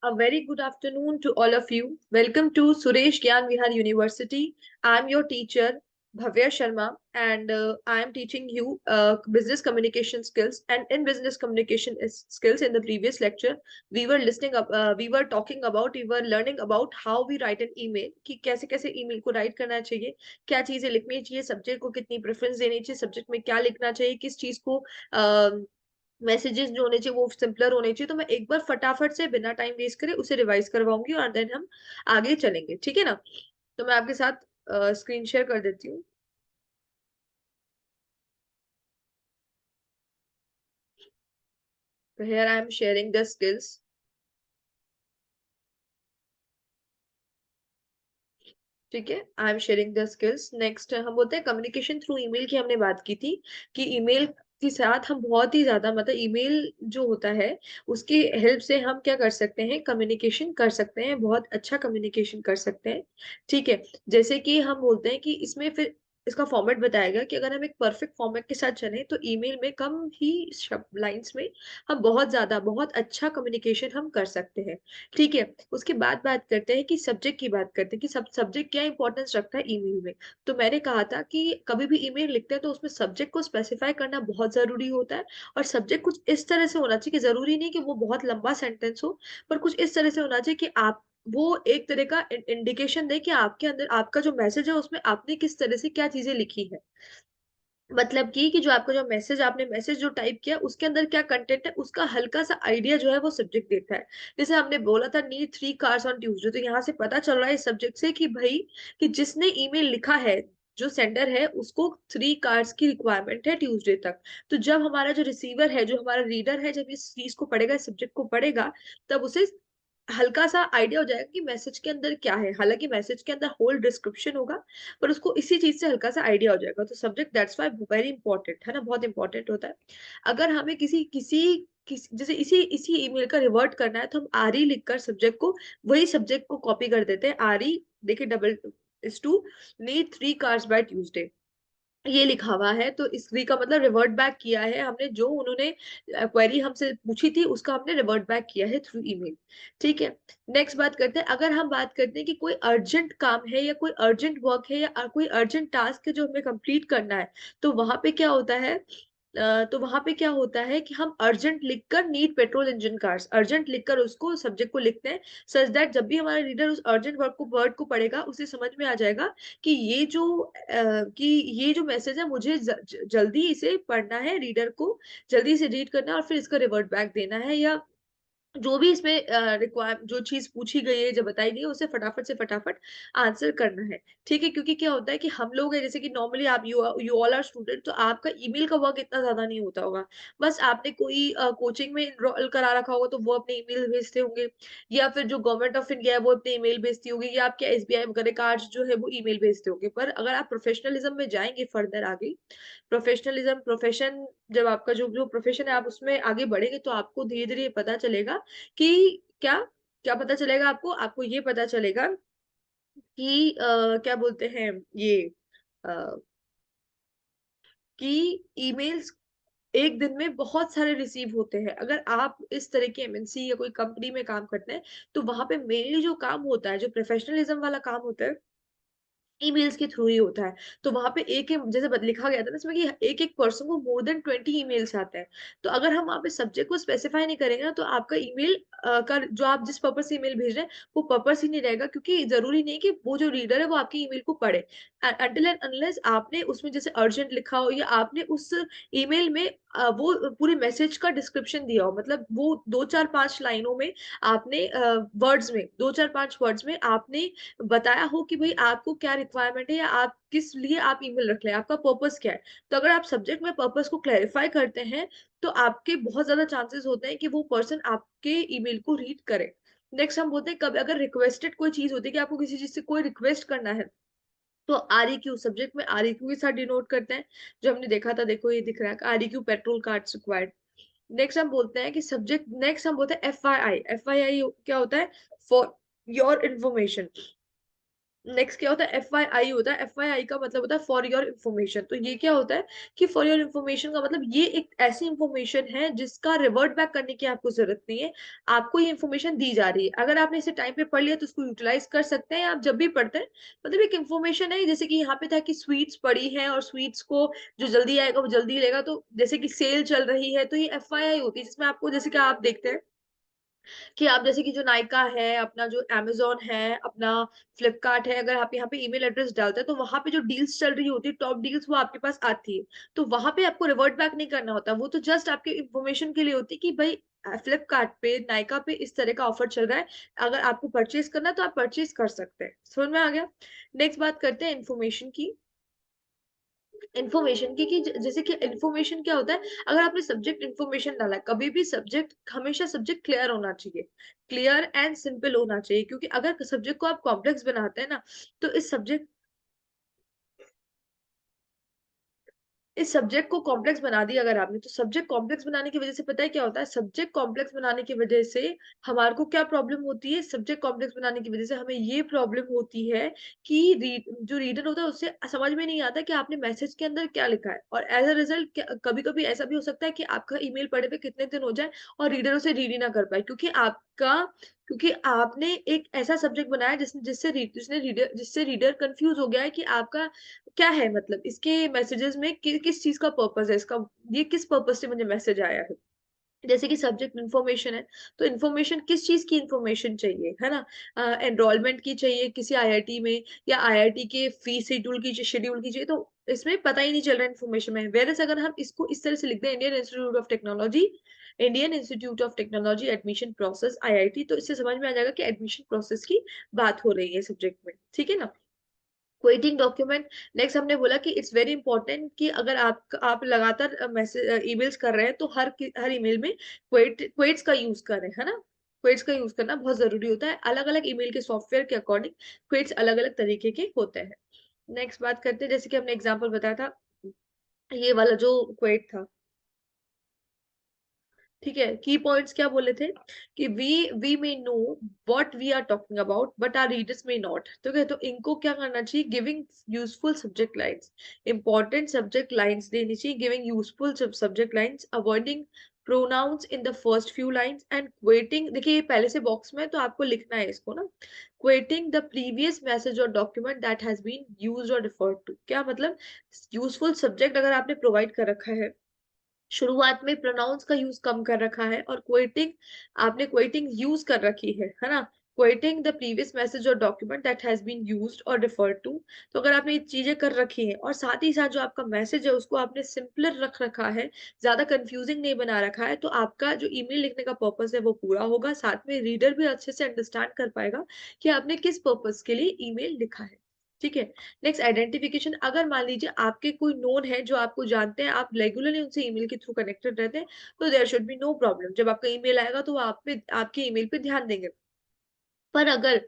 A very good afternoon to all of you. Welcome to Suresh Gyan Vihar University. I'm your teacher, Bhavya Sharma, and I am teaching you business communication skills. And in business communication skills, in the previous lecture, we were talking about, we were learning about how we write an email. कि कैसे कैसे email को write करना चाहिए, क्या चीजें लिखनी चाहिए, subject को कितनी preference देनी चाहिए, subject में क्या लिखना चाहिए, किस चीज को मैसेजेस जो होने चाहिए वो सिंपलर होने चाहिए। तो मैं एक बार फटाफट से बिना टाइम वेस्ट करे उसे रिवाइज करवाऊंगी और देन हम आगे चलेंगे, ठीक है ना। तो मैं आपके साथ स्क्रीन शेयर कर देती हूँ। तो here I am sharing the skills. ठीक है, I am sharing the skills. Next हम बोलते हैं कम्युनिकेशन थ्रू ईमेल की हमने बात की थी कि ईमेल के साथ हम बहुत ही ज्यादा मतलब ईमेल जो होता है उसकी हेल्प से हम क्या कर सकते हैं, कम्युनिकेशन कर सकते हैं, बहुत अच्छा कम्युनिकेशन कर सकते हैं। ठीक है, जैसे कि हम बोलते हैं कि इसमें फिर इसका फॉर्मेट बताया गया कि अगर हम एक परफेक्ट फॉर्मेट के साथ चलें तो ईमेल में कम ही शब्द लाइंस में हम बहुत ज्यादा बहुत अच्छा कम्युनिकेशन हम कर सकते हैं। ठीक है, उसके बाद बात करते हैं कि सब्जेक्ट की बात करते हैं कि सब सब्जेक्ट क्या इंपॉर्टेंस रखता है ईमेल में। तो मैंने कहा था कि कभी भी ईमेल लिखते हैं तो उसमें सब्जेक्ट को स्पेसिफाई करना बहुत जरूरी होता है। और सब्जेक्ट कुछ इस तरह से होना चाहिए कि जरूरी नहीं कि वो बहुत लंबा सेंटेंस हो, पर कुछ इस तरह से होना चाहिए कि आप वो एक तरह का इंडिकेशन दे कि आपके अंदर आपका जो मैसेज है उसमें आपने किस तरह से क्या चीजें लिखी है। मतलब कि जो आपका जो मैसेज आपने मैसेज जो टाइप किया उसके अंदर क्या कंटेंट है उसका हल्का सा आइडिया जो है वो सब्जेक्ट देता है। जैसे हमने बोला था नीड 3 कार्स ऑन ट्यूसडे, तो यहाँ से पता चल रहा है इस सब्जेक्ट से कि भाई कि जिसने ईमेल लिखा है, जो सेंडर है उसको 3 कार्स की रिक्वायरमेंट है ट्यूसडे तक। तो जब हमारा जो रिसीवर है, जो हमारा रीडर है, जब इस चीज को पढ़ेगा, इस सब्जेक्ट को पढ़ेगा, तब उसे हल्का सा आइडिया हो जाएगा कि मैसेज के अंदर क्या है। हालांकि मैसेज के अंदर होल डिस्क्रिप्शन होगा, पर उसको इसी चीज से हल्का सा आइडिया हो जाएगा। तो subject that's why very important है ना, बहुत इंपॉर्टेंट होता है। अगर हमें जैसे इसी इसी ईमेल का रिवर्ट करना है तो हम आर ई लिखकर सब्जेक्ट को, वही सब्जेक्ट को कॉपी कर देते हैं। आर ई देखिए, double is to need 3 cars by Tuesday, ये लिखा हुआ है। तो इस री का मतलब रिवर्ट बैक किया है हमने, जो उन्होंने क्वेरी हमसे पूछी थी उसका हमने रिवर्ट बैक किया है थ्रू ईमेल। ठीक है, नेक्स्ट बात करते हैं। अगर हम बात करते हैं कि कोई अर्जेंट काम है या कोई अर्जेंट वर्क है या कोई अर्जेंट टास्क है जो हमें कंप्लीट करना है, तो वहां पे क्या होता है, तो वहां पे क्या होता है कि हम अर्जेंट लिखकर need petrol engine cars, urgent लिखकर उसको सब्जेक्ट को लिखते हैं, सच दैट जब भी हमारा रीडर उस अर्जेंट वर्ड को पढ़ेगा उसे समझ में आ जाएगा कि ये जो मैसेज है मुझे जल्दी इसे पढ़ना है, रीडर को जल्दी से रीड करना है और फिर इसका रिवर्ट बैक देना है, या जो भी इसमें रिक्वायर जो चीज पूछी गई है, जो बताई गई है, उसे फटाफट से फटाफट आंसर करना है। ठीक है, क्योंकि क्या होता है कि हम लोग हैं, जैसे कि नॉर्मली आप यू ऑल आर स्टूडेंट, तो आपका ईमेल का वर्क इतना ज्यादा नहीं होता होगा। बस आपने कोई कोचिंग में इनरोल करा रखा होगा तो वो अपने ईमेल भेजते होंगे, या फिर जो गवर्नमेंट ऑफ इंडिया है वो अपने ईमेल भेजती होगी, या आपके एसबीआई वगैरह कार्ड जो है वो ईमेल भेजते होंगे। पर अगर आप प्रोफेशनलिज्म में जाएंगे फर्दर आगे, प्रोफेशनलिज्म प्रोफेशन, जब आपका जो जो प्रोफेशन है आप उसमें आगे बढ़ेंगे, तो आपको धीरे धीरे पता चलेगा कि क्या क्या पता चलेगा आपको, आपको ये पता चलेगा कि क्या बोलते हैं ये, अ, कि ईमेल्स एक दिन में बहुत सारे रिसीव होते हैं। अगर आप इस तरह की एमएनसी या कोई कंपनी में काम करते हैं, तो वहां पे मेनली जो काम होता है, जो प्रोफेशनलिज्म वाला काम होता है, ईमेल्स के थ्रू ही होता है। तो वहां पे जैसे लिखा गया था ना इसमें कि एक एक पर्सन को मोर देन 20 ईमेल्स आते हैं। तो अगर हम वहां पे सब्जेक्ट को स्पेसिफाई नहीं करेंगे ना, तो आपका ईमेल का जो आप जिस पर्पज से ईमेल भेज रहे हैं वो पर्पज ही नहीं रहेगा, क्योंकि जरूरी नहीं कि वो जो रीडर है वो आपकी ईमेल को पढ़े। अनटिल एंड अनलेस आपने उसमें जैसे अर्जेंट लिखा हो, या आपने उस ईमेल में वो पूरे मैसेज का डिस्क्रिप्शन दिया हो, मतलब वो 2 4 5 लाइनों में आपने वर्ड्स में 2 4 5 वर्ड्स में आपने बताया हो कि भाई आपको क्या रिक्वायरमेंट है, या आप किस लिए आप ईमेल रख रहे हैं, आपका पर्पस क्या है। तो अगर आप सब्जेक्ट में पर्पस को क्लैरिफाई करते हैं, तो आपके बहुत ज्यादा चांसेस होते हैं कि वो पर्सन आपके ईमेल को रीड करे। नेक्स्ट हम बोलते हैं कब अगर रिक्वेस्टेड कोई चीज होती है कि आपको किसी चीज से कोई रिक्वेस्ट करना है, तो आर ई क्यू सब्जेक्ट में आर ई क्यू के साथ डिनोट करते हैं। जो हमने देखा था, देखो ये दिख रहा है R E Q petrol cards required. Next हम बोलते हैं F I I. F I आई क्या होता है, फॉर योर इंफॉर्मेशन। नेक्स्ट क्या होता है, एफ वाई आई होता है। एफ वाई आई का मतलब होता है फॉर योर इन्फॉर्मेशन। तो ये क्या होता है कि फॉर योर इन्फॉर्मेशन का मतलब ये एक ऐसी इन्फॉर्मेशन है जिसका रिवर्ट बैक करने की आपको जरूरत नहीं है। आपको ये इन्फॉर्मेशन दी जा रही है, अगर आपने इसे टाइम पे पढ़ लिया तो उसको यूटिलाइज कर सकते हैं आप जब भी पढ़ते हैं। मतलब एक इन्फॉर्मेशन है, जैसे कि यहाँ पे था कि स्वीट्स पड़ी है और स्वीट्स को जो जल्दी आएगा वो जल्दी लेगा, तो जैसे कि सेल चल रही है, तो ये एफ वाई आई होती है, जिसमें आपको जैसे कि आप देखते हैं कि आप जैसे कि जो नायका है, अपना जो अमेज़न है, अपना फ्लिपकार्ट है, अगर आप यहाँ पे ईमेल एड्रेस डालते हैं, तो वहाँ पे जो डील्स चल रही होती है, टॉप डील्स वो आपके पास आती है। तो वहाँ पे आपको रिवर्ट बैक नहीं करना होता, वो तो जस्ट आपके इन्फॉर्मेशन के लिए होती है कि भाई फ्लिपकार्ट पे, नायका पे इस तरह का ऑफर चल रहा है, अगर आपको परचेज़ करना है तो आप परचेज़ कर सकते हैं। समझ में आ गया? नेक्स्ट बात करते हैं इन्फॉर्मेशन की। इन्फॉर्मेशन की कि जैसे कि इन्फॉर्मेशन क्या होता है, अगर आपने सब्जेक्ट इन्फॉर्मेशन डाला है, कभी भी सब्जेक्ट हमेशा सब्जेक्ट क्लियर होना चाहिए, क्लियर एंड सिंपल होना चाहिए, क्योंकि अगर सब्जेक्ट को आप कॉम्प्लेक्स बनाते हैं ना, तो इस सब्जेक्ट को कॉम्प्लेक्स बना दिया अगर आपने, तो सब्जेक्ट कॉम्प्लेक्स बनाने की वजह से पता है क्या होता है, सब्जेक्ट कॉम्प्लेक्स बनाने की वजह से हमारे को क्या प्रॉब्लम होती है, सब्जेक्ट कॉम्प्लेक्स बनाने की वजह से हमें ये प्रॉब्लम होती है कि जो रीडर होता है उससे समझ में नहीं आता कि आपने मैसेज के अंदर क्या लिखा है, और एज अ रिजल्ट कभी कभी ऐसा भी हो सकता है कि आपका ईमेल पढ़े पे कितने दिन हो जाए और रीडर उसे रीड ही ना कर पाए, क्योंकि आपने एक ऐसा सब्जेक्ट बनाया जिससे रीडर कंफ्यूज हो गया है कि आपका क्या है, मतलब इसके मैसेजेस में किस चीज का पर्पस है, इसका ये किस पर्पस से मुझे मैसेज आया है। जैसे कि सब्जेक्ट इन्फॉर्मेशन है, तो इन्फॉर्मेशन किस चीज की इन्फॉर्मेशन चाहिए, है ना? एनरोलमेंट की चाहिए किसी आईआईटी में, या आईआईटी के फीस शेड्यूल की चाहिए, तो इसमें पता ही नहीं चल रहा इन्फॉर्मेशन में। वेरएस अगर हम इसको इस तरह से लिख दें, Indian institute of technology admission process IIT, तो इससे समझ में आ जाएगा कि एडमिशन प्रोसेस की बात हो रही है सब्जेक्ट में, ठीक है ना? क्वेटिंग डॉक्यूमेंट। नेक्स्ट हमने बोला कि इट्स वेरी इंपॉर्टेंट कि अगर आप लगातार मैसेज ईमेल्स कर रहे हैं, तो हर ईमेल में क्वेट्स का यूज करें, है ना? क्वेट्स का यूज करना बहुत जरूरी होता है, अलग अलग ईमेल के सॉफ्टवेयर के अकॉर्डिंग क्वेट्स अलग अलग तरीके के होते हैं। नेक्स्ट बात करते हैं, जैसे कि हमने एग्जाम्पल बताया था, ये वाला जो क्वेट था, ठीक है, की पॉइंट्स क्या बोले थे कि we may know what we are talking about but our readers may not, तो क्या, तो इनको क्या करना चाहिए, giving useful subject lines, important subject lines देनी चाहिए, giving useful subject lines, avoiding pronouns in the first few lines and quoting, देखिए ये पहले से बॉक्स में, तो आपको लिखना है इसको ना, quoting the previous message or document that has been used or referred to, क्या मतलब, यूजफुल सब्जेक्ट अगर आपने प्रोवाइड कर रखा है, शुरुआत में प्रोनाउंस का यूज कम कर रखा है, और क्वेटिंग यूज कर रखी है ना? Quoting the previous message or document that has been used or referred to, तो अगर आपने ये चीजें कर रखी हैं और साथ ही साथ जो आपका मैसेज है उसको आपने सिंपलर रख रखा है, ज्यादा कंफ्यूजिंग नहीं बना रखा है, तो आपका जो ईमेल लिखने का पर्पस है वो पूरा होगा, साथ में रीडर भी अच्छे से अंडरस्टैंड कर पाएगा कि आपने किस पर्पस के लिए ईमेल लिखा है, ठीक है? नेक्स्ट आइडेंटिफिकेशन, अगर मान लीजिए आपके कोई नोन है जो आपको जानते हैं, आप रेगुलरली उनसे ईमेल के थ्रू कनेक्टेड रहते हैं, तो there should be no problem, जब आपका ईमेल आएगा तो वो आपके ईमेल पे ध्यान देंगे। पर अगर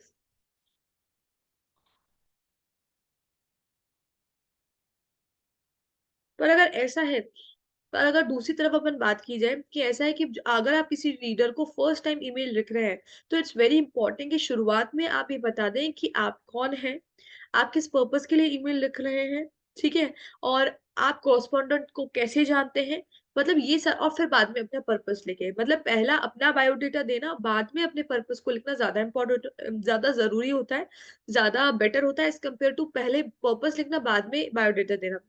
पर अगर ऐसा है पर अगर दूसरी तरफ अपन बात की जाए कि ऐसा है कि अगर आप किसी रीडर को फर्स्ट टाइम ईमेल लिख रहे हैं, तो इट्स वेरी इंपॉर्टेंट कि शुरुआत में आप ये बता दें कि आप कौन हैं, आप किस पर्पस के लिए ईमेल लिख रहे हैं, ठीक है? और आप कॉरेस्पॉन्डेंट को कैसे जानते हैं, मतलब ये सब, और फिर बाद में अपना पर्पस लिखे, मतलब पहला अपना बायोडेटा देना, बाद में अपने पर्पस को लिखना ज्यादा इंपॉर्टेंट, ज्यादा जरूरी होता है, ज्यादा बेटर होता है एज कम्पेयर टू पहले पर्पस लिखना बाद में बायोडेटा देना।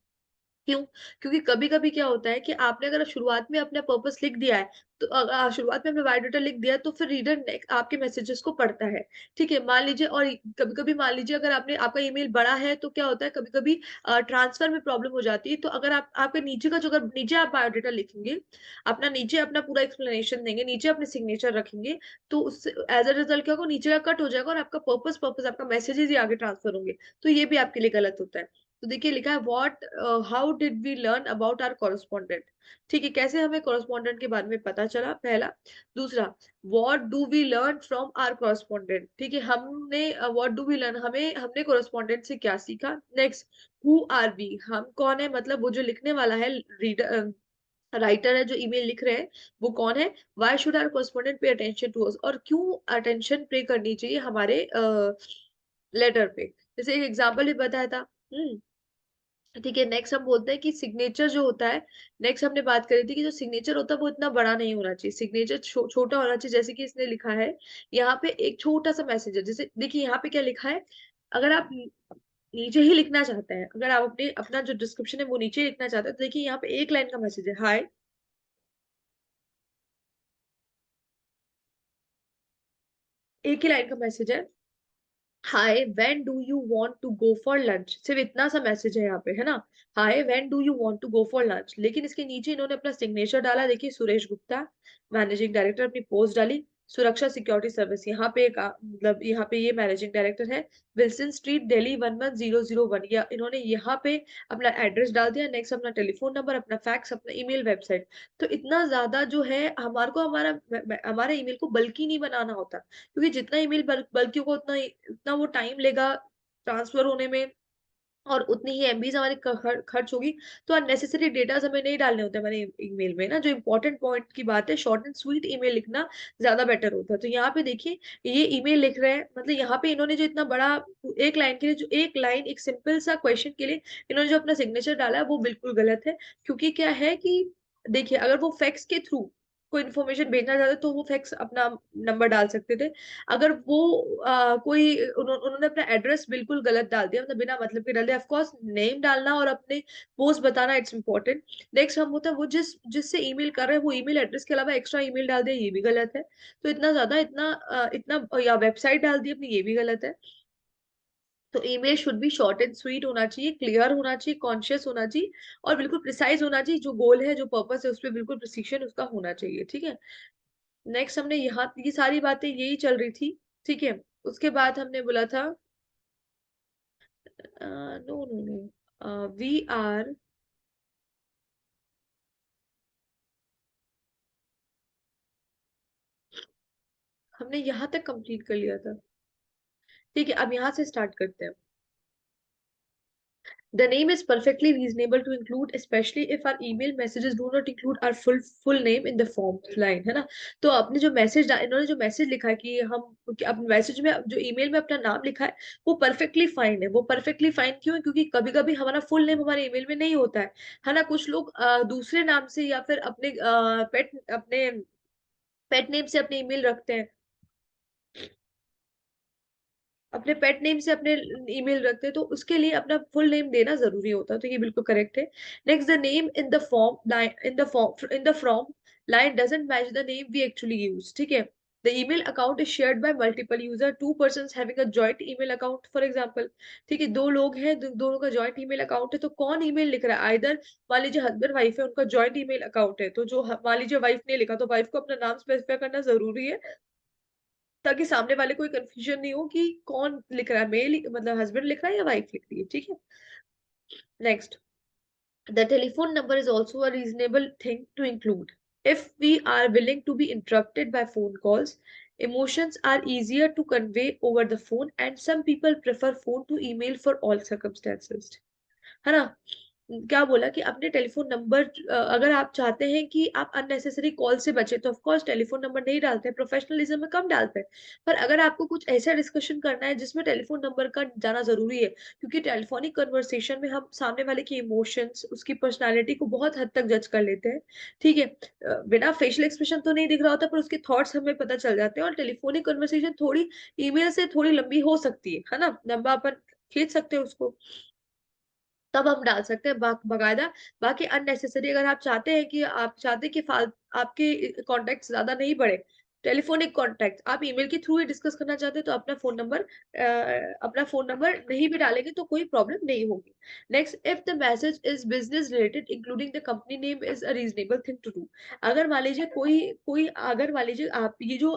क्यों? क्योंकि कभी-कभी क्या होता है कि आपने अगर शुरुआत में अपना पर्पस लिख दिया है, तो शुरुआत में अपना बायोडाटा लिख दिया है, तो फिर रीडर आपके मैसेजेस को पढ़ता है, ठीक है? मान लीजिए, और कभी-कभी मान लीजिए अगर आपका ईमेल बड़ा है, तो क्या होता है कभी-कभी ट्रांसफर में प्रॉब्लम हो जाती है, तो अगर आप आपके नीचे का जो अगर नीचे आप बायोडाटा लिखेंगे, नीचे अपना पूरा एक्सप्लेनेशन देंगे, नीचे अपने सिग्नेचर रखेंगे, तो उससे एज़ अ रिजल्ट क्या होगा, नीचे का कट हो जाएगा और आपका पर्पस आपका मैसेजेस ही आगे ट्रांसफर होंगे, तो ये भी आपके लिए गलत होता है। तो देखिए लिखा है what how did we learn about our correspondent, ठीक है, कैसे हमें कॉरेस्पॉन्डेंट के बारे में पता चला, पहला। दूसरा, what do we learn from our correspondent, ठीक है, व्हाट डू वी लर्न, हमने कॉरेस्पॉन्डेंट से क्या सीखा। नेक्स्ट, हु आर वी, हम कौन है, मतलब वो जो लिखने वाला है, रीडर राइटर है जो ईमेल लिख रहे हैं, वो कौन है। Why should our correspondent pay attention to us, और क्यों अटेंशन पे करनी चाहिए हमारे लेटर पे। जैसे एक एग्जांपल भी बताया था। ठीक है, नेक्स्ट हम बोलते हैं कि सिग्नेचर जो होता है, नेक्स्ट हमने बात करी थी कि जो सिग्नेचर होता है वो इतना बड़ा नहीं होना चाहिए, सिग्नेचर छोटा होना चाहिए। जैसे कि इसने लिखा है यहाँ पे एक छोटा सा मैसेज है, जैसे देखिए यहाँ पे क्या लिखा है, अगर आप नीचे ही लिखना चाहते हैं, अगर आप अपने अपना जो डिस्क्रिप्शन है वो नीचे ही लिखना चाहते हैं, तो देखिए यहाँ पे एक लाइन का मैसेज है, हाय। एक ही लाइन का मैसेज है, hi when do you want to go for lunch, सिर्फ इतना सा मैसेज है यहाँ पे, है ना। Hi when do you want to go for lunch, लेकिन इसके नीचे इन्होंने अपना सिग्नेचर डाला, देखिए सुरेश गुप्ता, मैनेजिंग डायरेक्टर, अपनी पोस्ट डाली, सुरक्षा सिक्योरिटी सर्विस, यहाँ पे एक मतलब यहाँ पे ये मैनेजिंग डायरेक्टर है, विल्सन स्ट्रीट दिल्ली 11001, या इन्होंने यहाँ पे अपना एड्रेस डाल दिया, नेक्स्ट अपना टेलीफोन नंबर, अपना फैक्स, अपना ईमेल, वेबसाइट। तो इतना ज्यादा जो है हमारे को हमारे ईमेल को बल्कि नहीं बनाना होता, क्योंकि जितना ईमेल बल्कि होगा उतना उतना वो टाइम लेगा ट्रांसफर होने में, और उतनी ही एमबीज हमारी खर्च होगी। तो अननेसेसरी डेटास हमें नहीं डालने होते हमारे ईमेल में ना, जो इंपॉर्टेंट पॉइंट की बात है, शॉर्ट एंड स्वीट ईमेल लिखना ज्यादा बेटर होता है। तो यहाँ पे देखिए ये ईमेल लिख रहे हैं, मतलब यहाँ पे इन्होंने जो इतना बड़ा, एक लाइन के लिए जो एक लाइन, एक सिंपल सा क्वेश्चन के लिए इन्होंने जो अपना सिग्नेचर डाला है वो बिल्कुल गलत है। क्योंकि क्या है कि देखिए अगर वो फैक्स के थ्रू कोई इन्फॉर्मेशन भेजना चाहते तो वो फैक्स अपना नंबर डाल सकते थे। अगर वो उन्होंने अपना एड्रेस बिल्कुल गलत डाल दिया, मतलब बिना मतलब के डाल दिया। ऑफ कोर्स नेम डालना और अपने पोस्ट बताना इट्स इंपॉर्टेंट। नेक्स्ट हम होता है वो जिससे ईमेल कर रहे हैं वो ईमेल एड्रेस के अलावा एक्स्ट्रा ईमेल डाल दिया, ये भी गलत है। तो इतना ज्यादा इतना या वेबसाइट डाल दी अपनी, ये भी गलत है। तो email should be short and sweet होना चाहिए, क्लियर होना चाहिए, कॉन्शियस होना चाहिए, और बिल्कुल प्रिसाइज होना चाहिए, जो गोल है जो पर्पस है उस पर बिल्कुल प्रिसीशन उसका होना चाहिए, ठीक है। नेक्स्ट हमने यहाँ ये सारी बातें यही चल रही थी, ठीक है। उसके बाद हमने बोला था no no no, we are, हमने यहाँ तक कंप्लीट कर लिया था। ठीक है, अब यहाँ से स्टार्ट करते हैं। The name is perfectly reasonable to include, especially if our email messages do not include our full name in the form line, है ना। तो आपने जो मैसेज इन्होंने जो मैसेज लिखा है कि हम कि अपने मैसेज में जो ईमेल में अपना नाम लिखा है वो परफेक्टली फाइन है। वो परफेक्टली फाइन क्यों है? क्योंकि कभी कभी हमारा फुल नेम हमारे ईमेल में नहीं होता है ना। कुछ लोग दूसरे नाम से या फिर अपने पेट नेम से अपने ईमेल रखते हैं, अपने पेट नेम से अपने ईमेल रखते हैं, तो उसके लिए अपना फुल नेम देना जरूरी होता है। तो ये बिल्कुल करेक्ट है। Next, the name in the form line in the from line doesn't match the name we actually use, ठीक है। The email account is shared by multiple user, two person having a joint email account for example. ठीक है, दो लोग हैं, दोनों का joint email account है, तो कौन ईमेल लिख रहा है? आइदर मान लीजिए हस्बैंड वाइफ है, उनका जॉइंट ईमेल अकाउंट है, तो जो मान लीजिए वाइफ ने लिखा तो वाइफ को अपना नाम स्पेसिफाई करना जरूरी है, ताकि सामने वाले को कंफ्यूजन नहीं हो कि कौन लिख रहा है, मेल मतलब हस्बैंड लिख रहा है या वाइफ लिख रही है, ठीक है। Next, the telephone number is also a reasonable thing to include if we are willing to be interrupted by phone calls. Emotions are easier to convey over the phone, and some people prefer phone to email for all circumstances, है ना। क्या बोला कि अपने telephone number, अगर आप चाहते हैं कि आप अननेसेसरी कॉल से बचे तो ऑफ कोर्स टेलीफोन नंबर नहीं डालते हैं, प्रोफेशनलिज्म में कम डालते हैं। पर अगर आपको कुछ ऐसा डिस्कशन करना है जिसमें टेलीफोन नंबर का जाना जरूरी है, क्योंकि टेलीफोनिक कन्वर्सेशन में हम सामने वाले की इमोशंस, उसकी पर्सनालिटी को बहुत हद तक जज कर लेते हैं, ठीक है। बिना फेशियल एक्सप्रेशन तो नहीं दिख रहा होता, पर उसके थॉट्स हमें पता चल जाते हैं। और टेलीफोनिक कन्वर्सेशन थोड़ी ईमेल से थोड़ी लंबी हो सकती है ना, लंबा अपन खींच सकते हैं उसको, तब हम डाल सकते हैं बकायदा। बाकी अननेसेसरी अगर आप चाहते हैं कि आप चाहते हैं कि आपके कॉन्टेक्ट ज्यादा नहीं बढ़े, टेलीफोनिक कॉन्टेक्ट आप ईमेल के थ्रू ही डिस्कस करना चाहते हैं, तो अपना फोन नंबर नहीं भी डालेंगे तो कोई प्रॉब्लम नहीं होगी। Next, if the message is business related including the company name is a reasonable thing to do. अगर मान लीजिए कोई कोई अगर मान लीजिए आप ये जो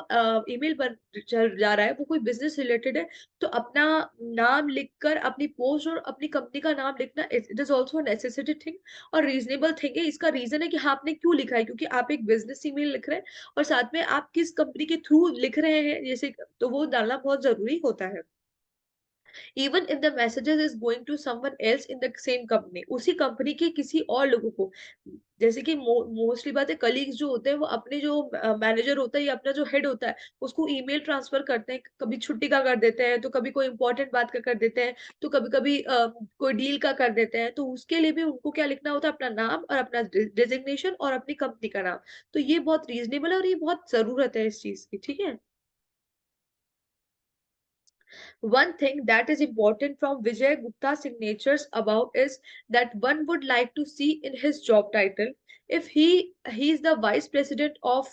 ईमेल पर चल जा रहा है वो कोई बिजनेस रिलेटेड है, तो अपना नाम लिखकर अपनी पोस्ट और अपनी कंपनी का नाम लिखना it is also necessity thing और रीजनेबल थिंग है। इसका रीजन है कि हाँ आपने क्यों लिखा है, क्योंकि आप एक बिजनेस ईमेल लिख रहे हैं और साथ में आप किस कंपनी के थ्रू लिख रहे हैं जैसे, तो वो डालना बहुत जरूरी होता है। Even if the messages is going to someone else in the same company, उसी कंपनी के किसी और लोगों को, जैसे कि मोस्टली बात है, कलीग्स जो होते हैं वो अपने जो मैनेजर होता है या अपना जो हेड होता है उसको ईमेल ट्रांसफर करते हैं, कभी छुट्टी का कर देते हैं, तो कभी कोई इंपॉर्टेंट बात का कर देते हैं, तो कभी कभी कोई डील का कर देते हैं, तो उसके लिए भी उनको क्या लिखना होता है, अपना नाम और अपना डेजिग्नेशन और अपनी कंपनी का नाम। तो ये बहुत रीजनेबल है और ये बहुत जरूरत है इस चीज की, ठीक है। One thing that is important from Vijay Gupta's signatures above is that one would like to see in his job title. If he is the vice president of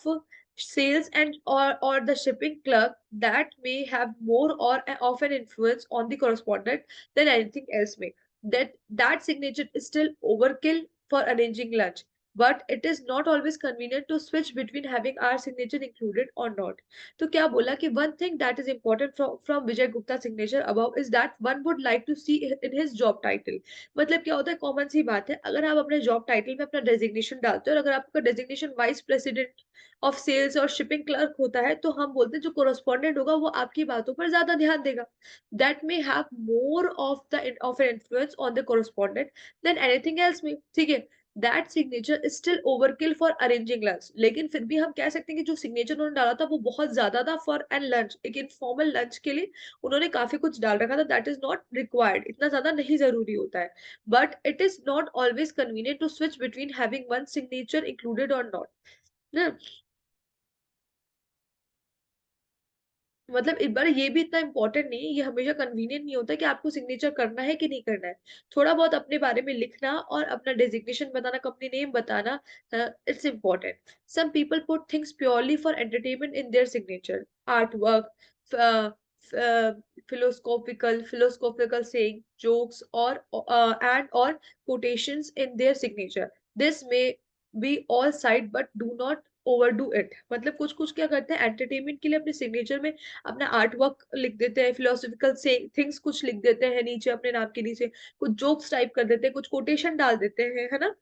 sales and or the shipping clerk, that may have more or of an influence on the correspondent than anything else may. That signature is still overkill for arranging lunch. But it is not always convenient to switch between having our signature included or not. तो क्या बोला कि one thing that is important from Vijay Gupta signature about is that one would like to see in his job title. मतलब क्या होता है, common सी बात है, अगर आप अपने जॉब टाइटल में अपना डेजिग्नेशन डालते हो और अगर आपका designation vice president of sales और शिपिंग क्लर्क होता है, तो हम बोलते हैं जो कोरस्पॉन्डेंट होगा वो आपकी बातों पर ज्यादा ध्यान देगा। That may have more of an influence on the correspondent than anything else में, ठीक है। That signature is still overkill for arranging lunch, लेकिन फिर भी हम कह सकते हैं कि जो सिग्नेचर उन्होंने डाला था वो बहुत ज्यादा था फॉर एन लंच, एक इनफॉर्मल लंच के लिए उन्होंने काफी कुछ डाल रखा था, दैट इज नॉट रिक्वायर्ड, इतना ज्यादा नहीं जरूरी होता है। But it is not always convenient to switch between having one signature included और नॉट ना। मतलब एक बार ये भी इतना इंपॉर्टेंट नहीं है, ये हमेशा कन्वीनियंट नहीं होता कि आपको सिग्नेचर करना है कि नहीं करना है। थोड़ा बहुत अपने बारे में लिखना और अपना डेजिग्नेशन बताना, कंपनी नेम बताना, it's important. Some people put things purely for entertainment in their signature, art work, philosophical saying, jokes, or and or quotations in their signature. This may be all side, but do not overdo it। मतलब कुछ कुछ क्या करते हैं entertainment के लिए अपने signature में अपना आर्ट वर्क लिख देते हैं, फिलोसफिकल से थिंग्स कुछ लिख देते हैं नीचे अपने नाम के नीचे, कुछ जोक्स टाइप कर देते हैं, कुछ कोटेशन डाल देते हैं, है ना,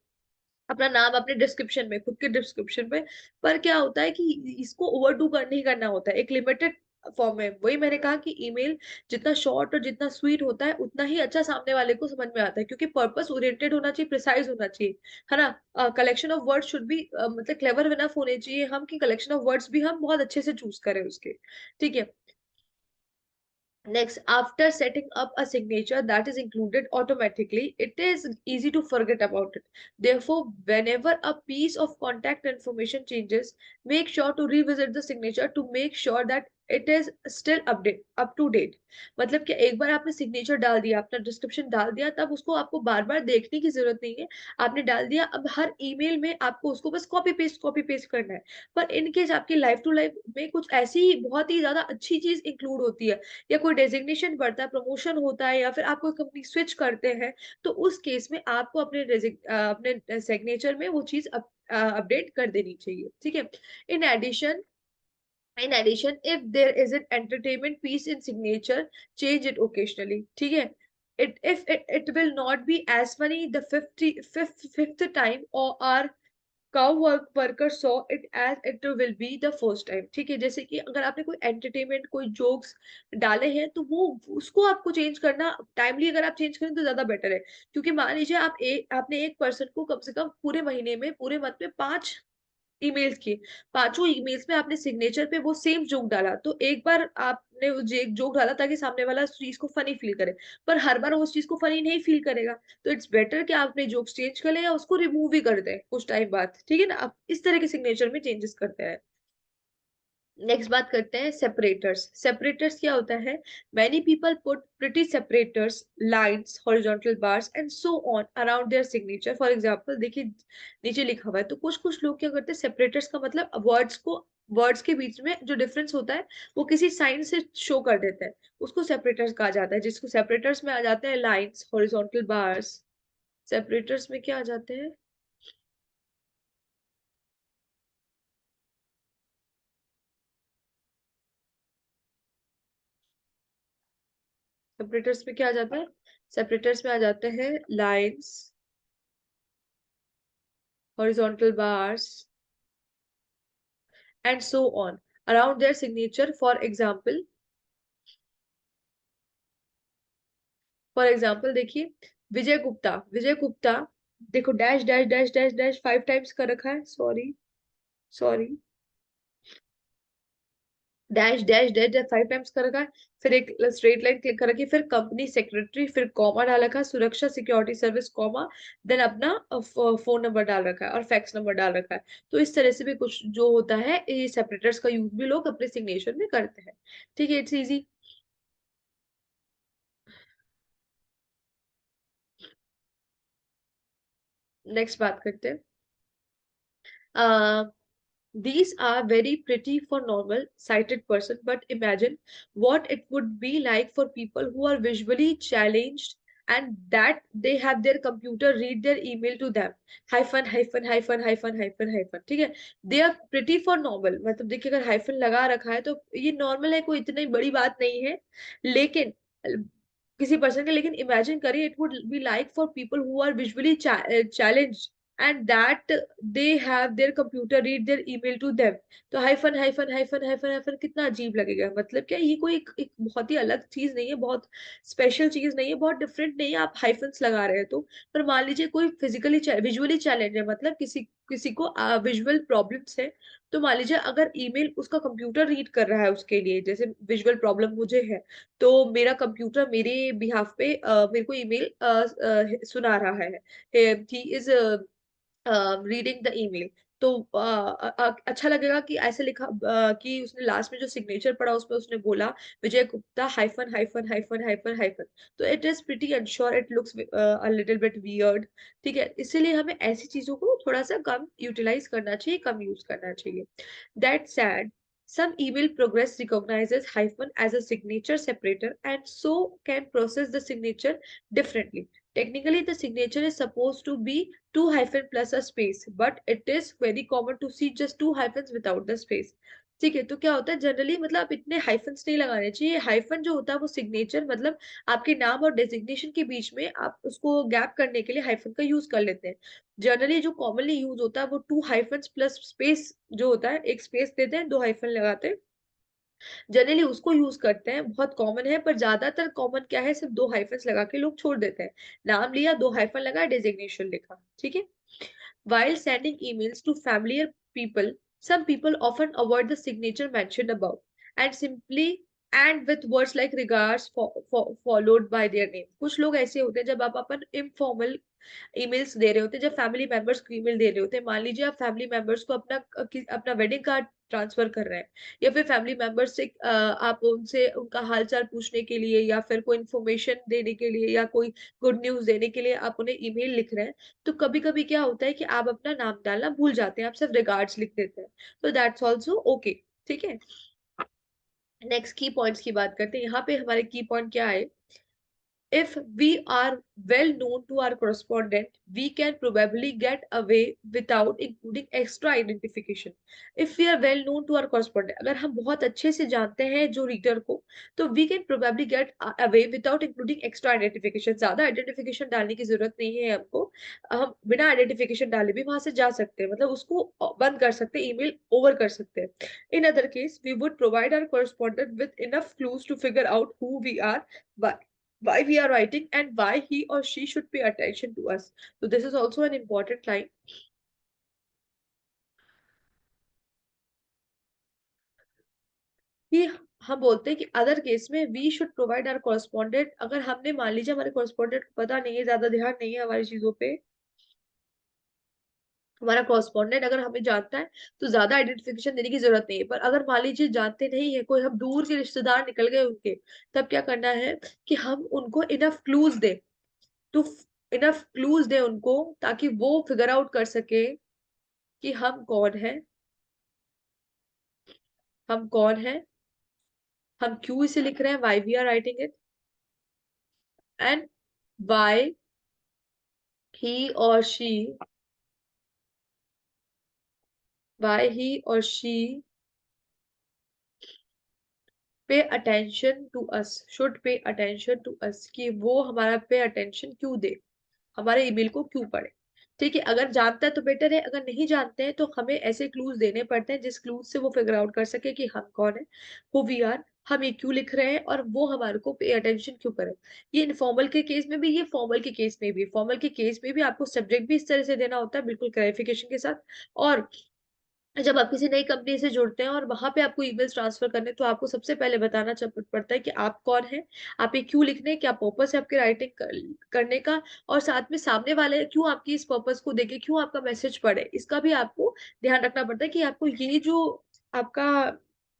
अपना नाम अपने डिस्क्रिप्शन में, खुद के डिस्क्रिप्शन में। पर क्या होता है कि इसको ओवरडू कर नहीं करना होता है, एक लिमिटेड फॉर्म में। वही मैंने कहा कि ईमेल जितना शॉर्ट और जितना स्वीट होता है उतना ही अच्छा सामने वाले को समझ में आता है, क्योंकि पर्पस ओरिएंटेड होना चाहिए, प्रिसाइज होना चाहिए, है ना। Collection of words should be मतलब क्लेवर इनफ होने चाहिए हम, कि कलेक्शन ऑफ वर्ड्स भी हम बहुत अच्छे से चूज करें उसके, ठीक है। Next, after setting up a signature that is included automatically, it is easy to forget about it. Therefore, whenever a piece of contact information changes, make sure to revisit the signature to make sure that it is still up to date। मतलब कि एक बार आपने signature डाल दिया, अपना description डाल दिया, तब उसको आपको बार बार देखने की जरूरत नहीं है। आपने डाल दिया, अब हर ईमेल में आपको उसको बस कॉपी पेस्ट करना है। पर इन केस आपकी लाइफ टू लाइफ में कुछ ऐसी बहुत ही ज्यादा अच्छी चीज इंक्लूड होती है, या कोई डेजिग्नेशन बढ़ता है, प्रमोशन होता है, या फिर आप कोई कंपनी स्विच करते हैं, तो उस केस में आपको अपने सिग्नेचर में वो चीज अपडेट कर देनी चाहिए, ठीक है। In addition in addition, if there is an entertainment piece in signature, change it occasionally, ठीक है। It will not be as funny the fifth time, or our cow worker saw it as it will be the first time, ठीक है। जैसे कि अगर आपने कोई entertainment, कोई जोक्स डाले हैं, तो वो उसको आपको चेंज करना टाइमली, अगर आप चेंज करें तो ज्यादा बेटर है। क्योंकि मान लीजिए आपने एक पर्सन को कम से कम पूरे महीने में, पूरे मंथ में 5 ईमेल्स किए, पांचों ईमेल्स में आपने सिग्नेचर पे वो सेम जोक डाला, तो एक बार आपने वो जोक डाला ताकि सामने वाला उस चीज को फनी फील करे, पर हर बार वो उस चीज को फनी नहीं फील करेगा। तो इट्स बेटर कि आप अपने जोक्स चेंज कर लें या उसको रिमूव भी कर दें कुछ टाइम बाद, ठीक है ना। आप इस तरह के सिग्नेचर में चेंजेस करते हैं। नेक्स्ट बात करते हैं सेपरेटर्स। सेपरेटर्स क्या होता है? Many people put pretty separators, lines, horizontal bars and so on around there signature. For example देखिए, नीचे लिखा हुआ है, तो कुछ कुछ लोग क्या करते हैं, सेपरेटर्स का मतलब वर्ड्स के बीच में जो डिफरेंस होता है वो किसी साइन से शो कर देते हैं, उसको सेपरेटर्स कहा जाता है। जिसको सेपरेटर्स में आ जाते हैं लाइंस, हॉरिजॉन्टल बार्स। सेपरेटर्स में क्या आ जाते हैं? सेपरेटर्स में क्या आ जाता है? सेपरेटर्स में आ जाते हैं lines, horizontal bars, and so on around their signature. For example, for example देखिए, विजय गुप्ता, विजय गुप्ता, देखो dash dash dash dash dash 5 times कर रखा है, sorry sorry, dash dash dash dash 5 times कर रखा है, फिर एक स्ट्रेट लाइन क्लिक कर रखी है, फिर कंपनी सेक्रेटरी, फिर कॉमा डाल रखा है, सुरक्षा सिक्योरिटी सर्विस कॉमा, देन अपना फोन नंबर डाल रखा है और फैक्स नंबर डाल रखा है। तो इस तरह से भी कुछ जो होता है, ये सेपरेटर्स का यूज भी लोग अपने सिग्नेचर में करते हैं। ठीक है, इट्स इजी। नेक्स्ट बात करते हैं। These are very pretty for normal sighted person, but imagine what it would be like for people who are visually challenged and that they have their computer read their email to them. Hyphen hyphen hyphen hyphen hyphen hyphen, ठीक है। They are pretty for normal, मतलब देखिए अगर hyphen लगा रखा है तो ये नॉर्मल है, कोई इतनी बड़ी बात नहीं है। लेकिन किसी पर्सन के, लेकिन इमेजिन करिए it would be like for people who are visually challenged and that they have their computer read their email to them। तो hyphen hyphen hyphen hyphen hyphen कितना अजीब लगेगा, मतलब क्या ये कोई एक बहुत ही अलग चीज नहीं है, बहुत स्पेशल चीज नहीं है, बहुत डिफरेंट नहीं है, आप हाइफन्स लगा रहे हैं तो। पर मान लीजिए कोई फिजिकली विजुअली चैलेंज है, मतलब किसी किसी को विजुअल प्रॉब्लम्स है, तो मान लीजिए अगर ईमेल उसका कंप्यूटर रीड कर रहा है उसके लिए, जैसे विजुअल प्रॉब्लम मुझे है, तो मेरा कंप्यूटर मेरे बिहाफ पे मेरे को ईमेल सुना रहा है, he is reading the email. तो अच्छा लगेगा कि ऐसे लिखा कि उसने लास्ट में जो सिग्नेचर पढ़ा उसमें उसने बोला Vijay Gupta hyphen hyphen hyphen hyphen hyphen. तो it is pretty unsure, it looks a little bit weird. ठीक है, इसीलिए हमें ऐसी चीजों को थोड़ा सा कम यूटिलाइज करना चाहिए, कम यूज करना चाहिए। That sad, some email progress recognizes hyphen as a signature separator and so can process the signature differently. Technically, the signature is supposed to be two hyphen plus a space, but it is very common to see just two hyphens without the space। ठीक है, तो क्या होता है generally, मतलब आप इतने hyphens नहीं लगाने चाहिए। हाइफन जो होता है वो सिग्नेचर, मतलब आपके नाम और डेजिग्नेशन के बीच में आप उसको गैप करने के लिए हाइफन का यूज कर लेते हैं। जनरली जो कॉमनली यूज होता है वो टू हाइफन्स प्लस स्पेस जो होता है, एक स्पेस देते हैं, दो हाइफन लगाते हैं, जनरली उसको यूज करते हैं, बहुत कॉमन है। पर ज्यादातर कॉमन क्या है, सिर्फ दो हाइफन्स लगा के लोग छोड़ देते हैं, नाम लिया, दो हाइफन लगा, डेजिग्नेशन लिखा। ठीक है। While sending emails to familiar people, some people often avoid the signature mentioned above and simply and with words like regards followed by their name। कुछ लोग ऐसे होते हैं, जब आप अपन informal ईमेल्स दे रहे होते हैं, जब फैमिली मेंबर्स को ईमेल दे रहे होते हैं, मान लीजिए आप फैमिली मेंबर्स को अपना अपना वेडिंग कार्ड ट्रांसफर कर रहे हैं, या फिर फैमिली मेंबर्स से आप उनसे उनका हालचाल पूछने के लिए या फिर कोई इन्फॉर्मेशन देने के लिए या कोई गुड न्यूज देने के लिए आप उन्हें ईमेल लिख रहे हैं, तो कभी कभी क्या होता है कि आप अपना नाम डालना भूल जाते हैं, आप सिर्फ रिगार्ड्स लिख देते हैं, तो दैट्स ऑल्सो ओके। ठीक है। नेक्स्ट की पॉइंट्स की बात करते हैं, यहाँ पे हमारे की पॉइंट क्या है। If we are well known to our correspondent, we can probably get away without including extra identification। If we are well known to our correspondent, अगर हम बहुत अच्छे से जानते हैं जो रीडर को, तो we can probably get away without including extra identification। ज्यादा आइडेंटिफिकेशन डालने की जरूरत नहीं है हमको, हम बिना आइडेंटिफिकेशन डाले भी वहां से जा सकते हैं, मतलब उसको बंद कर सकते हैं, ईमेल ओवर कर सकते हैं। In other case, we would provide our correspondent with enough clues to figure out who we are, why we are writing, and why he or she should pay attention to us। So this is also an important line कि हम बोलते हैं कि other case में we should provide our correspondent, अगर हमने मान लीजिए हमारे कॉरेस्पॉन्डेंट को पता नहीं है, ज्यादा ध्यान नहीं है हमारी चीजों पे, हमारा कॉरेस्पॉन्डेंट अगर हमें जानता है तो ज्यादा आइडेंटिफिकेशन देने की जरूरत नहीं है। पर अगर मान लीजिए जानते नहीं है, कोई हम दूर के रिश्तेदार निकल गए उनके, तब क्या करना है कि हम उनको इनफ क्लूज दे, टू इनफ क्लूज दे उनको, ताकि वो फिगर आउट कर सके कि हम कौन है, हम कौन है, हम क्यों इसे लिख रहे हैं, why we are writing it, and why he और शी, वाई ही और she pay attention to us, should pay attention to us, कि वो हमारा पे अटेंशन क्यों दे, हमारे ईमेल को क्यों पढ़े। ठीक है, अगर जानता है तो बेटर है, अगर नहीं जानते हैं तो हमें ऐसे क्लूज देने पड़ते हैं जिस क्लूज से वो फिगर आउट कर सके कि हम कौन है, हु वी आर, हम ये क्यों लिख रहे हैं और वो हमारे को पे अटेंशन क्यों करे। ये इनफॉर्मल के केस में भी, ये फॉर्मल के केस में भी। फॉर्मल के केस में भी आपको सब्जेक्ट भी इस तरह से देना होता है, बिल्कुल क्लैरिफिकेशन के साथ। और जब आप किसी नई कंपनी से जुड़ते हैं और वहां पे आपको ईमेल्स ट्रांसफर करने, तो आपको सबसे पहले बताना पड़ता है कि आप कौन हैं, आप ये क्यों लिख रहे हैं, क्या पर्पस है आपके राइटिंग करने का, और साथ में सामने वाले क्यों आपकी इस पर्पस को देखे, क्यों आपका मैसेज पढ़े, इसका भी आपको ध्यान रखना पड़ता है कि आपको ये जो आपका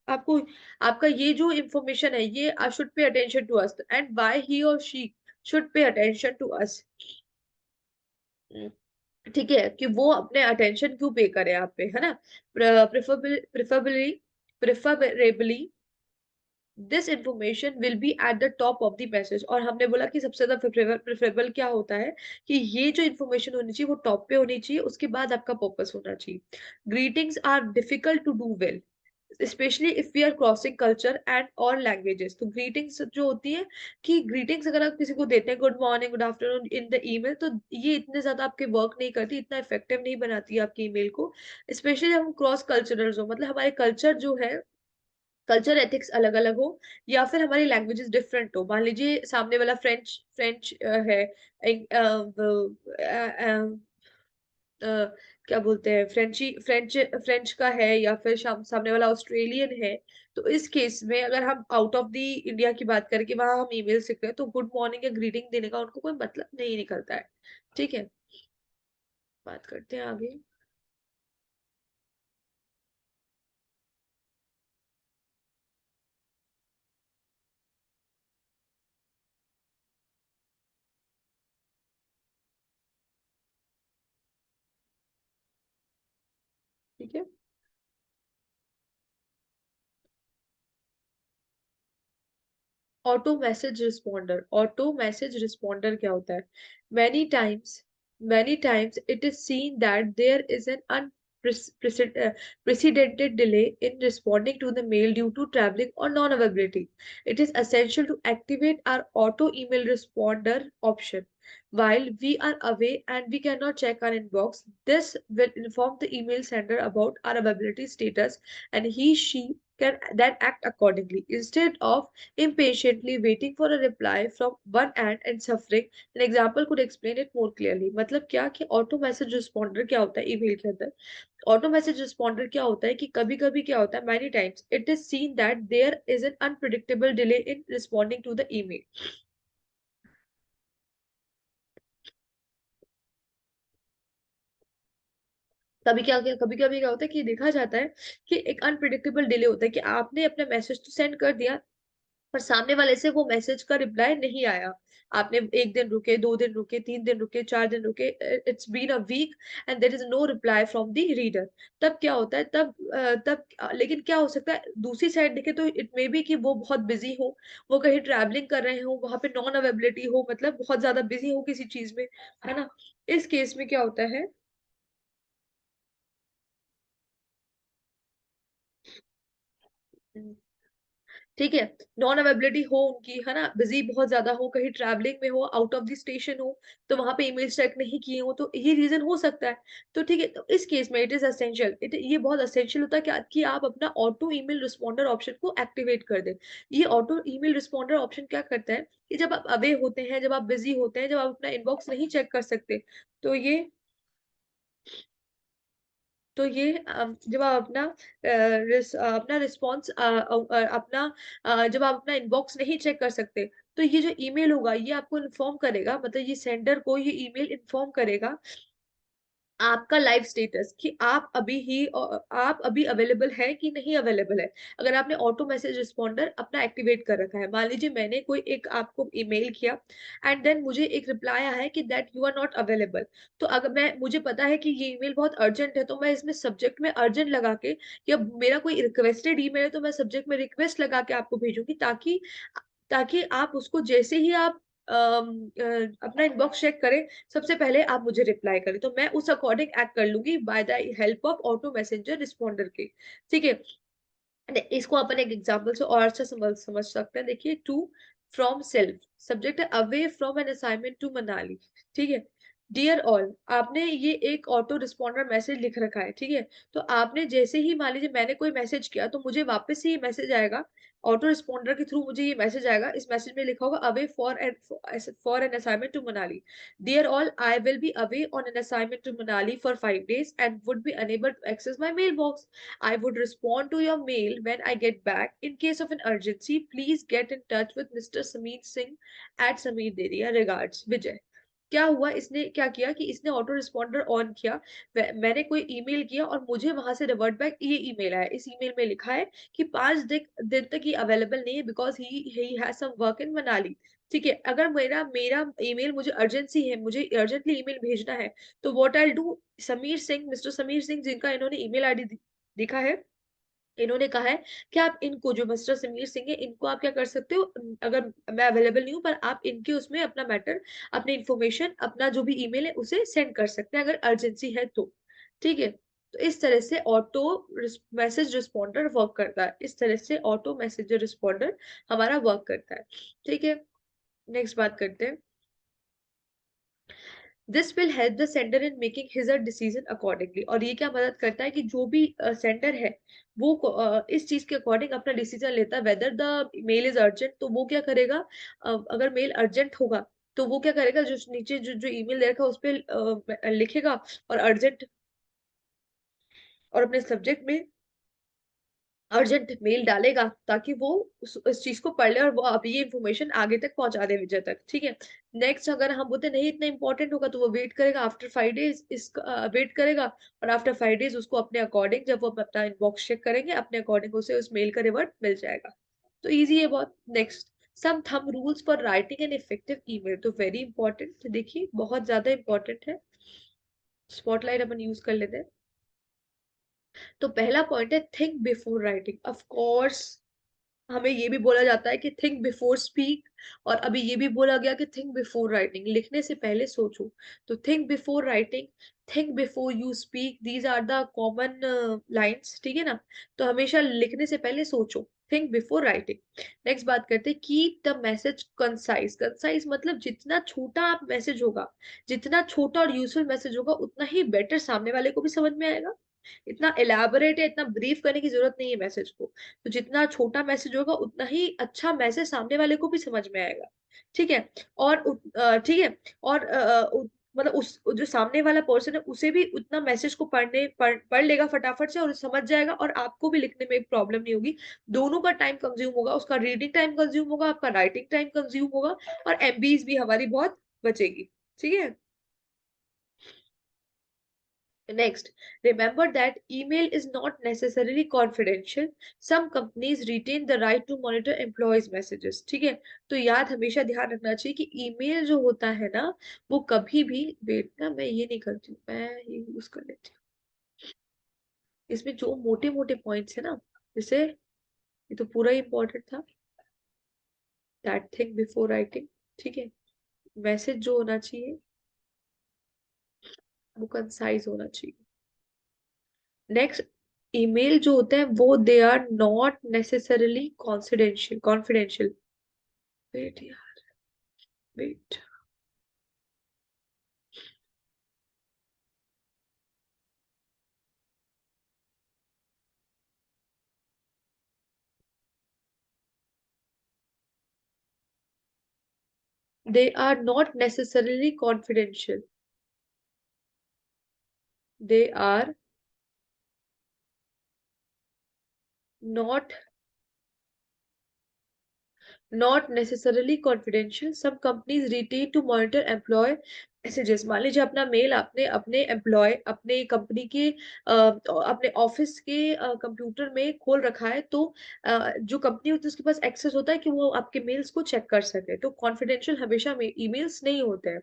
आपको आपका ये जो इंफॉर्मेशन है, ये should pay attention to us, and why he और she should pay attention to us. ठीक है, कि वो अपने अटेंशन क्यों पे करे आप पे, है ना। Preferably preferably this information will be at the top of the message. और हमने बोला कि सबसे ज्यादा प्रिफरेबल क्या होता है, कि ये जो इन्फॉर्मेशन होनी चाहिए वो टॉप पे होनी चाहिए, उसके बाद आपका पर्पस होना चाहिए। Greetings are difficult to do well, specially if we are crossing culture and और लैंग्वेजेस। तो ग्रीटिंग्स जो होती है, कि ग्रीटिंग्स अगर आप किसी को देते हैं, good morning, good afternoon in the email, तो ये इतने ज्यादा आपके वर्क नहीं करती, इतना इफेक्टिव नहीं बनाती है आपकी ईमेल को। स्पेशली जब हम क्रॉस कल्चरल हो, मतलब हमारे कल्चर जो है, कल्चर एथिक्स अलग अलग हो, या फिर हमारी लैंग्वेजेस डिफरेंट हो। मान लीजिए सामने वाला फ्रेंच फ्रेंच है, अ, क्या बोलते हैं, फ्रेंची फ्रेंच फ्रेंच का है, या फिर सामने वाला ऑस्ट्रेलियन है। तो इस केस में अगर हम आउट ऑफ द इंडिया की बात करें कि वहां हम ईमेल सीख रहे हैं, तो गुड मॉर्निंग या ग्रीटिंग देने का उनको कोई मतलब नहीं निकलता है। ठीक है, बात करते हैं आगे। ठीक है, ऑटो मैसेज रिस्पॉन्डर क्या होता है? Many times many times it is seen that there is an unprecedented delay in responding to the mail due to traveling or non-availability. It is essential to activate our auto email responder option while we are away and we cannot check our inbox. This will inform the email sender about our availability status, and she can then act accordingly instead of impatiently waiting for a reply from one end and suffering. An example could explain it more clearly. मतलब क्या, कि auto message responder क्या होता है email के अंदर? Auto message responder क्या होता है, कि कभी कभी क्या होता है, many times it is seen that there is an unpredictable delay in responding to the email. कभी कभी क्या होता है, कि देखा जाता है कि एक अनप्रिडिक्टेबल डिले होता है, कि आपने अपना मैसेज तो सेंड कर दिया, पर सामने वाले से वो मैसेज का रिप्लाई नहीं आया। आपने एक दिन रुके, 2 दिन रुके, 3 दिन रुके, 4 दिन रुके, it's been a week and there is no reply from the reader. तब क्या होता है, लेकिन क्या हो सकता है, दूसरी साइड देखे तो इट मे बी कि वो बहुत बिजी हो, वो कहीं ट्रैवलिंग कर रहे हो, वहां पे नॉन अवेलेबिलिटी हो, मतलब बहुत ज्यादा बिजी हो किसी चीज में, है ना। इस केस में क्या होता है, ठीक है, नॉन अवेलेबिलिटी हो उनकी, है ना, बिजी बहुत ज्यादा हो, कहीं ट्रैवलिंग में हो, आउट ऑफ द स्टेशन हो, तो वहां पे ईमेल चेक नहीं किए हो, तो ये रीजन हो सकता है। तो ठीक है, तो इस केस में इट इज असेंशियल, ये बहुत असेंशियल होता है कि आप अपना ऑटो ईमेल रिस्पॉन्डर ऑप्शन को एक्टिवेट कर दें। ये ऑटो ईमेल रिस्पॉन्डर ऑप्शन क्या करता है, कि जब आप अवे होते हैं, जब आप बिजी होते हैं, जब आप अपना इनबॉक्स नहीं चेक कर सकते, तो जब आप अपना रिस्पॉन्स अपना जब आप अपना इनबॉक्स नहीं चेक कर सकते, तो ये जो ईमेल होगा ये आपको इन्फॉर्म करेगा, मतलब ये सेंडर को ये ईमेल इन्फॉर्म करेगा आपका लाइव स्टेटस, कि आप अभी अवेलेबल है कि नहीं अवेलेबल है। अगर आपने ऑटो मैसेज रिस्पॉन्डर अपना एक्टिवेट कर रखा है, मान लीजिए मैंने कोई एक आपको ईमेल किया एंड देन मुझे एक रिप्लाई आया है कि that you are not available. तो अगर मुझे पता है कि ये ईमेल बहुत अर्जेंट है, तो मैं इसमें सब्जेक्ट में अर्जेंट लगा के, या मेरा कोई रिक्वेस्टेड ईमेल है तो मैं सब्जेक्ट में रिक्वेस्ट लगा के आपको भेजूंगी, ताकि ताकि आप उसको जैसे ही आप अपना इनबॉक्स चेक करें, सबसे पहले आप मुझे रिप्लाई करें, तो मैं उस अकॉर्डिंग एक्ट कर लूंगी by the help of auto messenger responder के। ठीक है, इसको अपन एक एग्जांपल से और अच्छा समझ सकते हैं। देखिए, टू फ्रॉम सेल्फ, सब्जेक्ट है away from an assignment to Manali. ठीक है, डियर ऑल, आपने ये एक ऑटो रिस्पॉन्डर मैसेज लिख रखा है, ठीक है? तो आपने जैसे ही मान लीजिए मैंने कोई मैसेज किया तो मुझे वापस से ये मैसेज आएगा, ऑटो रिस्पॉन्डर के थ्रू मुझे ये मैसेज आएगा। इस मैसेज में लिखा होगा away for an assignment to Manali. Dear all, I will be away on an assignment to Manali for 5 days and would be unable to access my mail box. I would respond to your mail when I get back. In case of an urgency, please get in touch with mister Sameer Singh at Sameer देरिया। Regards, Vijay. क्या हुआ, इसने क्या किया कि इसने auto responder on किया। मैंने कोई ईमेल किया और मुझे वहां से रिवर्ट बैक ये ईमेल आया। इस ईमेल में लिखा है कि 5 दिन तक ये अवेलेबल नहीं है because he has some work in Manali. ठीक है, अगर मेरा मेरा ईमेल, मुझे अर्जेंसी है, मुझे अर्जेंटली ईमेल भेजना है, तो what I do, Sameer Singh, mister Sameer Singh जिनका इन्होंने ईमेल आईडी दिखा है, इन्होंने कहा है कि आप इनको, जो मिस्टर समीर सिंह है, इनको आप क्या कर सकते हो, अगर मैं अवेलेबल नहीं हूँ पर आप इनके उसमें अपना मैटर, अपनी इंफॉर्मेशन, अपना जो भी ईमेल है उसे सेंड कर सकते हैं अगर अर्जेंसी है तो। ठीक है, तो इस तरह से ऑटो मैसेज रिस्पॉन्डर वर्क करता है। इस तरह से ऑटो मैसेज रिस्पॉन्डर हमारा वर्क करता है। ठीक है, नेक्स्ट बात करते हैं। This will help the sender in making his a decision accordingly. और ये क्या मदद करता है कि जो भी सेंडर है वो इस चीज के अकॉर्डिंग अपना डिसीजन लेता है। Whether the mail is urgent, तो वो क्या करेगा, अगर मेल अर्जेंट होगा तो वो क्या करेगा, जो नीचे जो ईमेल दे रखा है उस पर लिखेगा और अर्जेंट, और अपने सब्जेक्ट में अर्जेंट मेल डालेगा ताकि वो इस चीज को पढ़ ले और वो अब ये इन्फॉर्मेशन आगे तक पहुंचा दे विजय तक। ठीक है, नेक्स्ट अगर हम बोलते नहीं इतना इंपॉर्टेंट होगा तो वो वेट करेगा, आफ्टर 5 days इस वेट करेगा, और आफ्टर 5 days उसको अपने अकॉर्डिंग, जब वो अपना इनबॉक्स चेक करेंगे अपने अकॉर्डिंग उसे उस मेल का रिवर्ट मिल जाएगा। तो इजी है बहुत। Next, some thumb rules for writing an effective email. तो वेरी इंपॉर्टेंट, देखिए बहुत ज्यादा इंपॉर्टेंट है। स्पॉटलाइट अपन यूज कर लेते हैं। तो पहला पॉइंट है think before writing. Of course हमें ये भी बोला जाता है कि थिंक बिफोर स्पीक, और अभी ये भी बोला गया कि थिंक बिफोर राइटिंग, लिखने से पहले सोचो। तो think before writing, think before you speak, these are the common lines. ठीक है ना, तो हमेशा लिखने से पहले सोचो, थिंक बिफोर राइटिंग। नेक्स्ट बात करते हैं, keep the message concise. Concise मतलब जितना छोटा आप मैसेज होगा, जितना छोटा और यूजफुल मैसेज होगा उतना ही बेटर सामने वाले को भी समझ में आएगा। इतना एलैबोरेट है, इतना ब्रीफ करने की जरूरत नहीं है मैसेज को। तो जितना छोटा मैसेज होगा उतना ही अच्छा मैसेज सामने वाले को भी समझ में आएगा। ठीक है, और ठीक है, और मतलब उस जो सामने वाला पर्सन है उसे भी उतना मैसेज को पढ़ लेगा फटाफट से और समझ जाएगा, और आपको भी लिखने में एक प्रॉब्लम नहीं होगी। दोनों का टाइम कंज्यूम होगा, उसका रीडिंग टाइम कंज्यूम होगा, आपका राइटिंग टाइम कंज्यूम होगा, और एमबीज भी हमारी बहुत बचेगी। ठीक है, next, remember that email is not necessarily confidential. Some companies retain the right to monitor employees' messages. ठीक है, तो याद हमेशा ध्यान रखना चाहिए कि ईमेल जो होता है ना, वो कभी भी, वेट ना मैं ये नहीं करती हूँ, मैं ये यूज कर लेती हूँ। इसमें जो मोटे मोटे पॉइंट्स है ना, जैसे ये तो पूरा इंपॉर्टेंट था, दैट थिंग बिफोर राइटिंग। ठीक है, मैसेज जो होना चाहिए वो कंसाइज होना चाहिए। नेक्स्ट, ईमेल जो होते हैं वो they are not necessarily confidential. Wait यार, wait, they are not necessarily confidential, they are not not necessarily confidential. Some companies retain to monitor employee messages. मान लीजिए अपना मेल आपने अपने एम्प्लॉय, अपने कंपनी के अपने ऑफिस के कंप्यूटर में खोल रखा है, तो जो कंपनी होती है उसके पास एक्सेस होता है कि वो आपके मेल्स को चेक कर सके। तो कॉन्फिडेंशियल हमेशा में ईमेल्स नहीं होते हैं।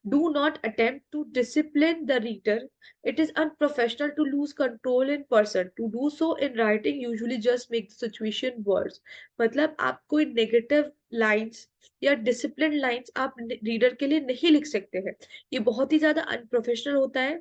Do not attempt to discipline the reader, it is unprofessional to lose control in person, to do so in writing usually just make the situation worse. मतलब आप कोई नेगेटिव लाइंस या डिसिप्लिन लाइंस आप reader के लिए नहीं लिख सकते हैं। ये बहुत ही ज्यादा अनप्रोफेशनल होता है,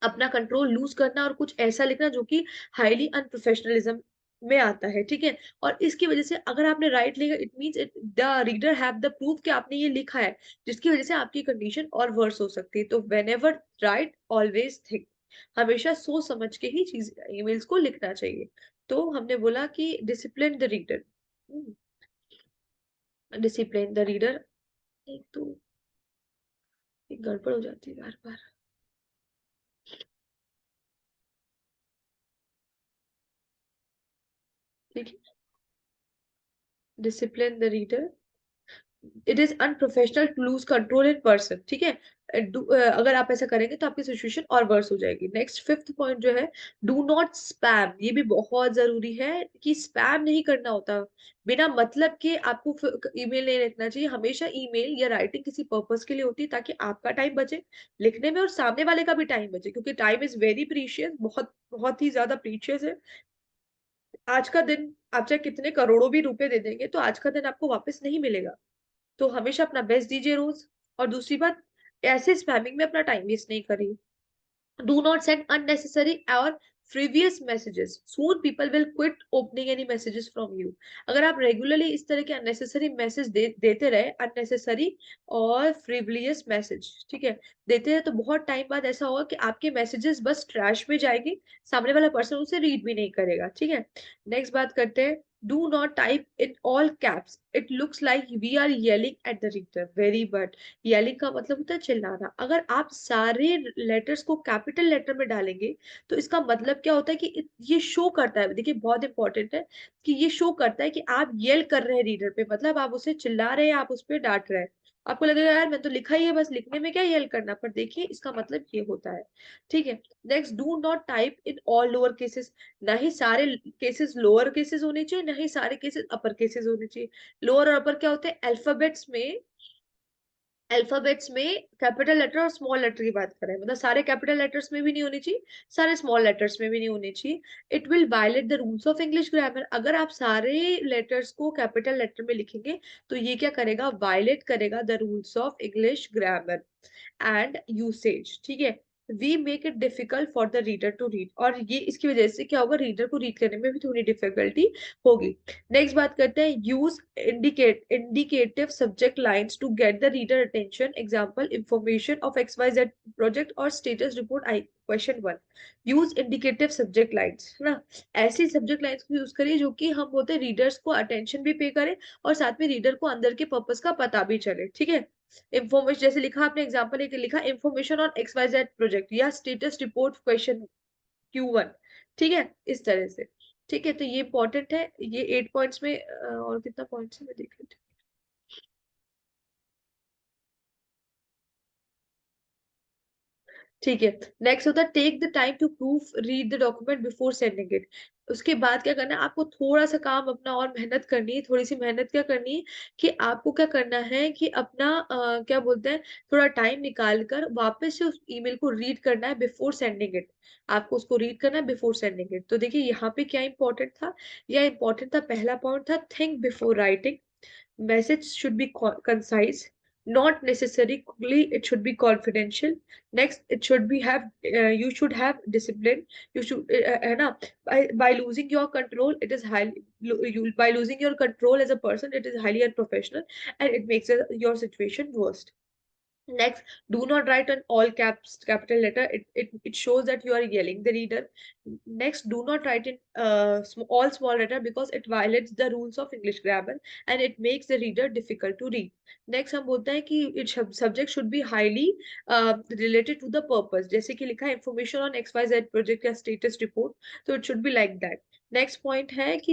अपना कंट्रोल लूज करना और कुछ ऐसा लिखना जो कि हाईली अनप्रोफेशनलिज्म में आता है, ठीक है। और इसकी वजह से अगर आपने राइट लिखा, it means the reader have the proof कि आपने ये लिखा है, जिसकी वजह से आपकी कंडीशन और वर्स हो सकती है। तो when ever right always think, हमेशा सोच समझ के ही चीज ईमेल्स को लिखना चाहिए। तो हमने बोला कि discipline the reader, discipline the reader. एक तो एक गड़बड़ हो जाती है बार बार, ठीक है। Discipline the reader, it is unprofessional to lose control in person, ठीक है। अगर आप ऐसा करेंगे तो आपकी सिचुएशन और वर्स हो जाएगी। नेक्स्ट फिफ्थ पॉइंट जो है, डू नॉट स्पैम। ये भी बहुत जरूरी है कि स्पैम नहीं करना होता। बिना मतलब के आपको ईमेल नहीं लिखना चाहिए। हमेशा ईमेल या राइटिंग किसी पर्पस के लिए होती है, ताकि आपका टाइम बचे लिखने में और सामने वाले का भी टाइम बचे, क्योंकि टाइम इज वेरी प्रीशियस, बहुत बहुत ही ज्यादा प्रीशियस है। आज का दिन आप चाहे कितने करोड़ों भी रुपए दे देंगे, तो आज का दिन आपको वापस नहीं मिलेगा। तो हमेशा अपना बेस्ट दीजिए रोज। और दूसरी बात, ऐसे स्पैमिंग में अपना टाइम वेस्ट नहीं करिए। Do not send unnecessary or frivolous messages. Soon people will quit opening any messages from you. अगर आप रेगुलरली इस तरह के अननेसेसरी मैसेज देते रहे, अननेसेसरी और फ्रिवलियस मैसेज, ठीक है, देते रहे, तो बहुत टाइम बाद ऐसा होगा कि आपके मैसेजेस बस ट्रैश में जाएंगे, सामने वाला पर्सन उसे रीड भी नहीं करेगा, ठीक है। नेक्स्ट बात करते हैं, do not type in all caps, it looks like we are yelling at the reader, very bad. Yelling का मतलब होता है चिल्लाना। अगर आप सारे लेटर्स को कैपिटल लेटर में डालेंगे, तो इसका मतलब क्या होता है कि ये शो करता है, देखिए बहुत इंपॉर्टेंट है, कि ये शो करता है कि आप येल कर रहे हैं रीडर पे, मतलब आप उसे चिल्ला रहे हैं, आप उस पर डांट रहे हैं। आपको लगेगा यार मैं तो लिखा ही है, बस लिखने में क्या येल करना, पर देखिए इसका मतलब ये होता है, ठीक है। Next, do not type in all lower cases. ना ही सारे केसेस लोअर केसेस होने चाहिए, ना ही सारे केसेस अपर केसेस होने चाहिए। लोअर और अपर क्या होते हैं, अल्फाबेट्स में, अल्फाबेट्स में कैपिटल लेटर और स्मॉल लेटर की बात करें, मतलब सारे कैपिटल लेटर्स में भी नहीं होनी चाहिए, सारे स्मॉल लेटर्स में भी नहीं होनी चाहिए। It will violate the rules of English grammar. अगर आप सारे लेटर्स को कैपिटल लेटर में लिखेंगे, तो ये क्या करेगा, वायलेट करेगा the rules of English grammar and usage, ठीक है। We make it difficult for the reader to read, और ये इसकी वजह से क्या होगा, रीडर को रीड करने में भी थोड़ी डिफिकल्टी होगी। नेक्स्ट बात करते हैं, use indicative subject lines to get the reader attention. Example, information of XYZ project और status report I question 1। Use indicative subject lines, है ना। ऐसी सब्जेक्ट लाइंस को यूज करिए जो कि हम बोलते हैं रीडर्स को अटेंशन भी पे करे, और साथ में रीडर को अंदर के पर्पस का पता भी चले, ठीक है। इंफॉर्मेशन जैसे लिखा आपने, एग्जांपल एक लिखा, इंफॉर्मेशन ऑन XYZ प्रोजेक्ट या स्टेटस रिपोर्ट क्वेश्चन Q1, ठीक है, इस तरह से। ठीक है, तो ये इंपॉर्टेंट है, ये 8 पॉइंट्स में और कितना पॉइंट्स है मैं देख लेती हूँ। ठीक है, नेक्स्ट होता है, take the time to proofread the document before sending it. उसके बाद क्या करना है, आपको थोड़ा सा काम अपना और मेहनत करनी है, थोड़ी सी मेहनत क्या करनी है, कि आपको क्या करना है कि अपना क्या बोलते हैं, थोड़ा टाइम निकाल कर वापस से उस ईमेल को रीड करना है बिफोर सेंडिंग इट। आपको उसको रीड करना है बिफोर सेंडिंग इट। तो देखिए यहाँ पे क्या इंपॉर्टेंट था, या इंपॉर्टेंट था, पहला पॉइंट था, think before writing. Message should be concise, not necessarily it should be confidential. Next, it should be have you should have discipline. You should है ना, by losing your control, it is highly by losing your control as a person, it is highly unprofessional, and it makes your situation worse. Next, do not write on all caps, capital letter. It shows that you are yelling the reader. Next, do not write in all small letter, because it violates the rules of English grammar and it makes the reader difficult to read. Next, हम बोलते हैं कि subject should be highly related to the purpose. जैसे कि लिखा है information on XYZ project या status report, तो it should be like that. Next point है कि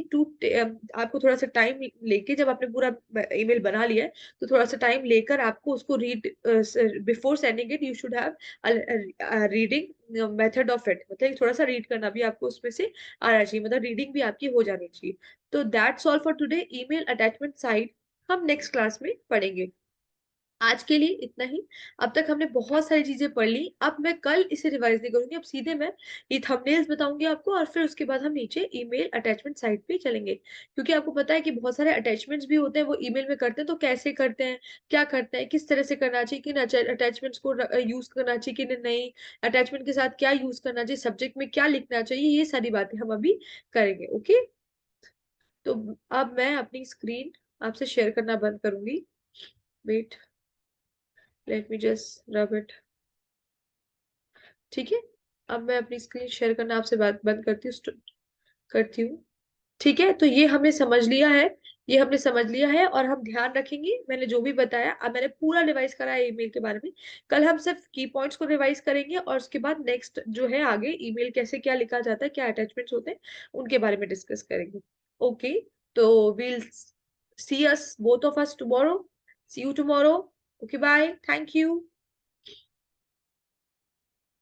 आपको थोड़ा सा टाइम लेके, जब आपने पूरा ईमेल बना लिया है, तो थोड़ा सा टाइम लेकर आपको उसको read, before sending it you should have reading method of it, मतलब थोड़ा सा रीड करना भी आपको उसमें से आना चाहिए, मतलब रीडिंग भी आपकी हो जानी चाहिए। तो that's all for today, email attachment site हम नेक्स्ट क्लास में पढ़ेंगे। आज के लिए इतना ही। अब तक हमने बहुत सारी चीजें पढ़ ली, अब मैं कल इसे रिवाइज नहीं करूंगी, अब सीधे मैं ये थंबनेल्स बताऊंगी आपको, और फिर उसके बाद हम नीचे ईमेल अटैचमेंट साइट पे चलेंगे, क्योंकि आपको पता है कि बहुत सारे अटैचमेंट्स भी होते हैं वो ईमेल में करते हैं, तो कैसे करते हैं, क्या करते हैं, किस तरह से करना चाहिए, किन अटैचमेंट्स को यूज करना चाहिए, किन नहीं, अटैचमेंट के साथ क्या यूज करना चाहिए, सब्जेक्ट में क्या लिखना चाहिए, ये सारी बातें हम अभी करेंगे, ओके। तो अब मैं अपनी स्क्रीन आपसे शेयर करना बंद करूंगी। Wait, let me just rub it. ठीक है, अब मैं अपनी स्क्रीन शेयर करना आपसे बात बंद करती हूँ। ठीक है, तो ये हमने समझ लिया है, ये हमने समझ लिया है, और हम ध्यान रखेंगे मैंने जो भी बताया। अब मैंने पूरा रिवाइज करा है ईमेल के बारे में। कल हम सिर्फ की पॉइंट्स को रिवाइज करेंगे, और उसके बाद नेक्स्ट जो है आगे ईमेल कैसे क्या लिखा जाता है, क्या अटैचमेंट्स होते हैं, उनके बारे में डिस्कस करेंगे। ओके, तो we'll see us both of us tomorrow. See you tomorrow. Okay, bye, thank you.